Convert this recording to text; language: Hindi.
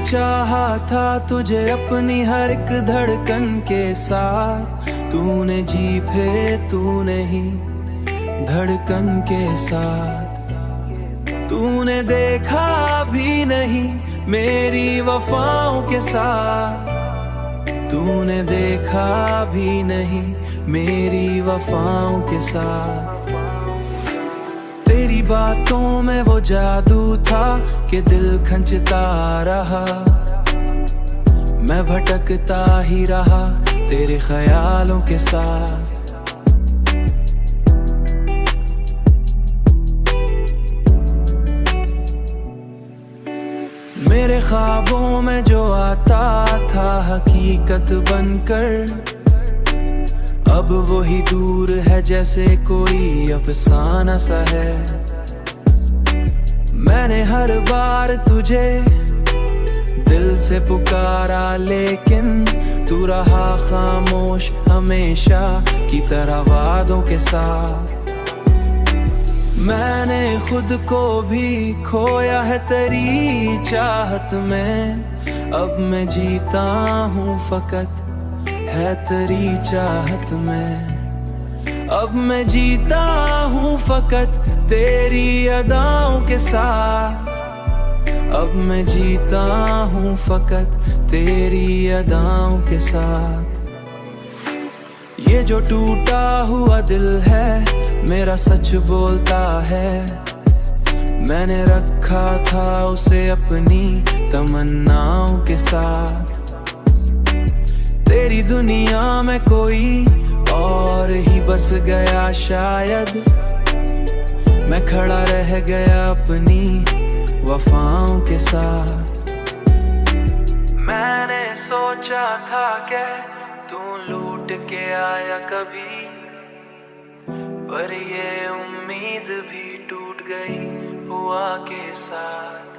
चाहा था तुझे अपनी हर एक धड़कन के साथ, तूने जी फिर तूने ही धड़कन के साथ। तूने देखा भी नहीं मेरी वफाओं के साथ, तूने देखा भी नहीं मेरी वफाओं के साथ। तेरी बातों में वो जादू था कि दिल खंचता रहा, मैं भटकता ही रहा तेरे ख्यालों के साथ। मेरे ख्वाबों में जो आता था हकीकत बनकर, अब वही दूर है जैसे कोई अफसाना सा है। मैंने हर बार तुझे दिल से पुकारा, लेकिन तू रहा खामोश हमेशा की तरह वादों के साथ। मैंने खुद को भी खोया है तेरी चाहत में, अब मैं जीता हूँ फकत है तेरी चाहत में। अब मैं जीता हूँ फकत तेरी अदाओं के साथ, अब मैं जीता हूँ फकत तेरी अदाओं के साथ। ये जो टूटा हुआ दिल है मेरा सच बोलता है, मैंने रखा था उसे अपनी तमन्नाओं के साथ। तेरी दुनिया में कोई और ही बस गया शायद, मैं खड़ा रह गया अपनी वफाओं के साथ। मैंने सोचा था कि तू लूट के आया कभी, पर ये उम्मीद भी टूट गई हुआ के साथ।